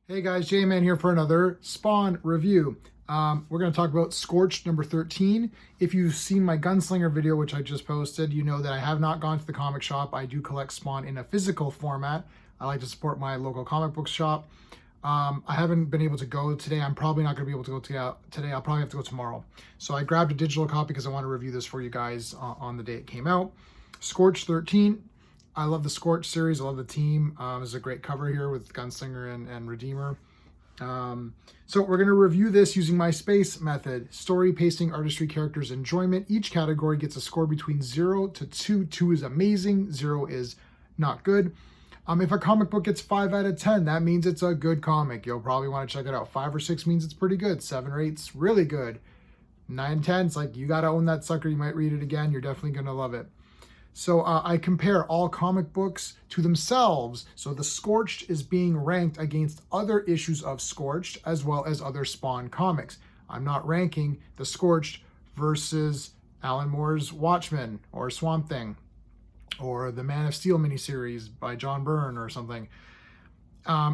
Hey guys, J-Man here for another Spawn review. We're going to talk about Scorched number 13. If you've seen my Gunslinger video, which I just posted, you know that I have not gone to the comic shop. I do collect Spawn in a physical format. I like to support my local comic book shop. I haven't been able to go today. I'm probably not going to be able to go today. I'll probably have to go tomorrow. So I grabbed a digital copy because I want to review this for you guys on the day it came out. Scorched 13. I love the Scorched series. I love the team. There's a great cover here with Gunslinger and Redeemer. So we're going to review this using my space method. Story, pacing, artistry, characters, enjoyment. Each category gets a score between 0 to 2. 2 is amazing. 0 is not good. If a comic book gets 5 out of 10, that means it's a good comic. You'll probably want to check it out. 5 or 6 means it's pretty good. 7 or 8's really good. 9, 10's like you got to own that sucker. You might read it again. You're definitely going to love it. So I compare all comic books to themselves. So the Scorched is being ranked against other issues of Scorched as well as other Spawn comics. I'm not ranking the Scorched versus Alan Moore's Watchmen or Swamp Thing or the Man of Steel miniseries by John Byrne or something.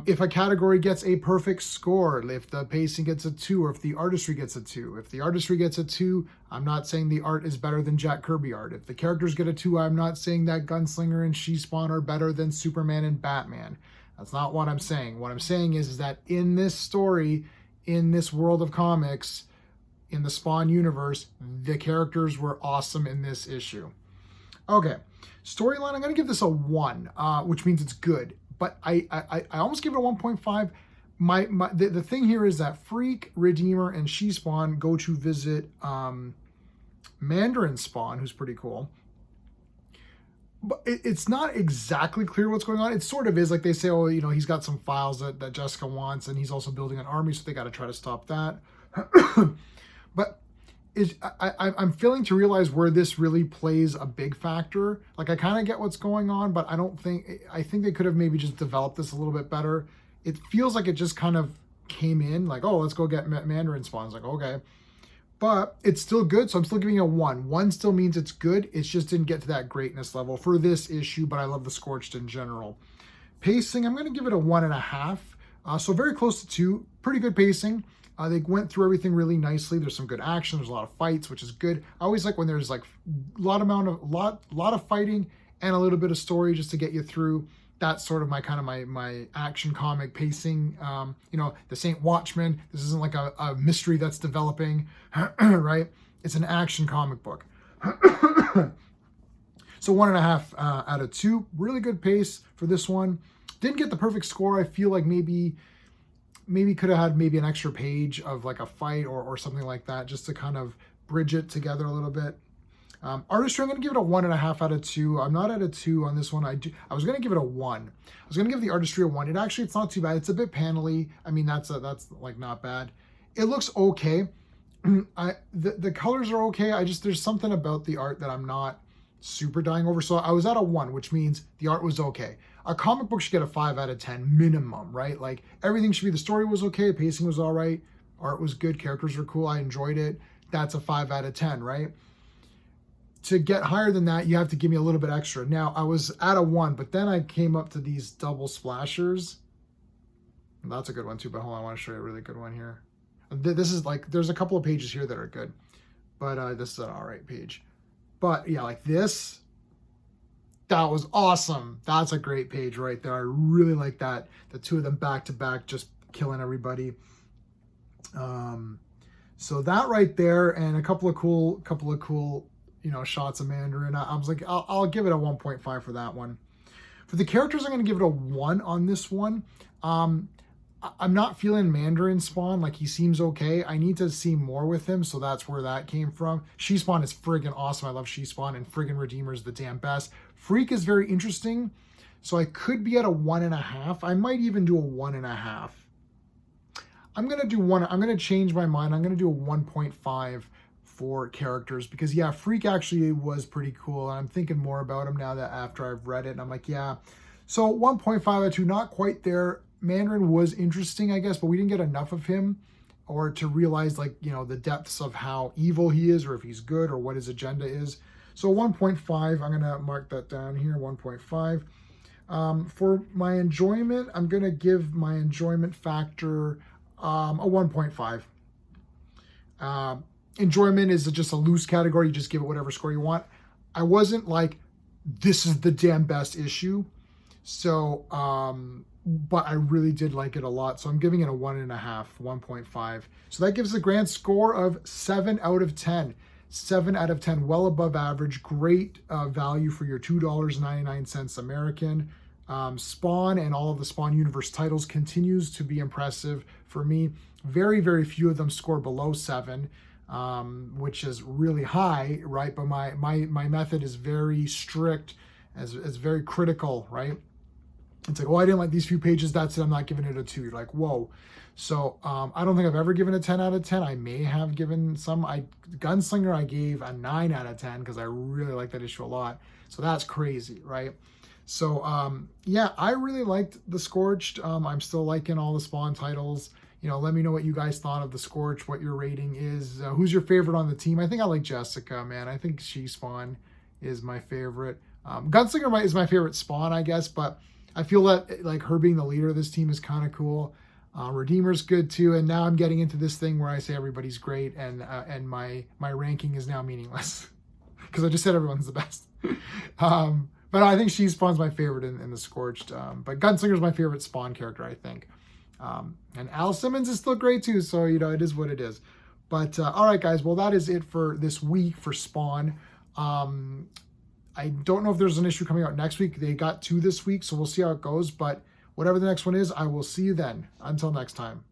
If a category gets a perfect score, if the pacing gets a 2, or if the artistry gets a 2. If the artistry gets a 2, I'm not saying the art is better than Jack Kirby art. If the characters get a 2, I'm not saying that Gunslinger and She-Spawn are better than Superman and Batman. That's not what I'm saying. What I'm saying is that in this story, in this world of comics, in the Spawn universe, the characters were awesome in this issue. Okay, storyline, I'm going to give this a 1, which means it's good. But I almost give it a 1.5. The thing here is that Freak, Redeemer, and She-Spawn go to visit Mandarin Spawn, who's pretty cool. But it's not exactly clear what's going on. It sort of is. Like they say, oh, you know, he's got some files that Jessica wants, and he's also building an army, so they got to try to stop that. But I'm failing to realize where this really plays a big factor. Like I kind of get what's going on, but I think they could have maybe just developed this a little bit better. It feels like it just kind of came in like, oh, let's go get Mandarin Spawn. It's like, okay, but it's still good. So I'm still giving it a 1. 1 still means it's good. It just didn't get to that greatness level for this issue, but I love the Scorched in general. Pacing, I'm going to give it a 1.5. So very close to 2, pretty good pacing. They went through everything really nicely. There's some good action. There's a lot of fights, which is good. I always like when there's like a lot of fighting and a little bit of story just to get you through. That's sort of my action comic pacing. You know, this ain't Watchmen. This isn't like a mystery that's developing, right? It's an action comic book. So 1.5 out of 2. Really good pace for this one. Didn't get the perfect score. I feel like maybe could have had maybe an extra page of like a fight or something like that just to kind of bridge it together a little bit. Artistry, I'm going to give it a 1.5 out of 2. I'm not at a 2 on this one. I was going to give it a 1. I was going to give the artistry a 1. It's not too bad. It's a bit panely. I mean, that's like not bad. It looks okay. The colors are okay. There's something about the art that I'm not super dying over. So I was at a 1, which means the art was okay. A comic book should get a 5 out of 10 minimum, right? Like everything should be, the story was okay, pacing was all right, art was good, characters were cool, I enjoyed it. That's a 5 out of 10, right? To get higher than that, you have to give me a little bit extra. Now, I was at a 1, but then I came up to these double splashers. That's a good one too, but hold on, I want to show you a really good one here. This is like, there's a couple of pages here that are good, but this is an all right page. But yeah, like this, that was awesome. That's a great page right there. I really like that. The two of them back to back, just killing everybody. So that right there, and a couple of cool, you know, shots of Mandarin. I was like, I'll give it a 1.5 for that one. For the characters, I'm going to give it a 1 on this one. I'm not feeling Mandarin Spawn. Like, he seems okay. I need to see more with him, so that's where that came from. She-Spawn is friggin' awesome. I love She-Spawn, and friggin' Redeemer is the damn best. Freak is very interesting, so I could be at a 1.5. I might even do a 1.5. I'm going to do 1. I'm going to change my mind. I'm going to do a 1.5 for characters, because, yeah, Freak actually was pretty cool, and I'm thinking more about him now that after I've read it, and I'm like, yeah. So 1.5 out of 2, not quite there. Mandarin was interesting, I guess, but we didn't get enough of him or to realize, like, you know, the depths of how evil he is or if he's good or what his agenda is. So 1.5, I'm going to mark that down here, 1.5. For my enjoyment, I'm going to give my enjoyment factor a 1.5. Enjoyment is just a loose category. You just give it whatever score you want. I wasn't like, this is the damn best issue. So, but I really did like it a lot. So I'm giving it a 1.5, 1.5. So that gives a grand score of 7 out of 10. 7 out of 10, well above average. Great value for your $2.99 American. Spawn and all of the Spawn universe titles continues to be impressive for me. Very, very few of them score below 7, which is really high, right? But my method is very strict, as very critical, right? It's like, oh, I didn't like these few pages, that's it, I'm not giving it a 2. You're like, whoa. So I don't think I've ever given a 10 out of 10. I may have given some. Gunslinger, I gave a 9 out of 10 because I really like that issue a lot. So that's crazy, right? So yeah, I really liked the Scorched. I'm still liking all the Spawn titles. You know, let me know what you guys thought of the Scorched, what your rating is. Who's your favorite on the team? I think I like Jessica, man. I think Spawn is my favorite. Gunslinger is my favorite Spawn, I guess, but I feel that like her being the leader of this team is kind of cool. Redeemer's good too, and now I'm getting into this thing where I say everybody's great, and my ranking is now meaningless because I just said everyone's the best. But I think Spawn's my favorite in the Scorched. But Gunslinger's my favorite Spawn character, I think. And Al Simmons is still great too, so you know it is what it is. But all right, guys. Well, that is it for this week for Spawn. I don't know if there's an issue coming out next week. They got 2 this week, so we'll see how it goes. But whatever the next one is, I will see you then. Until next time.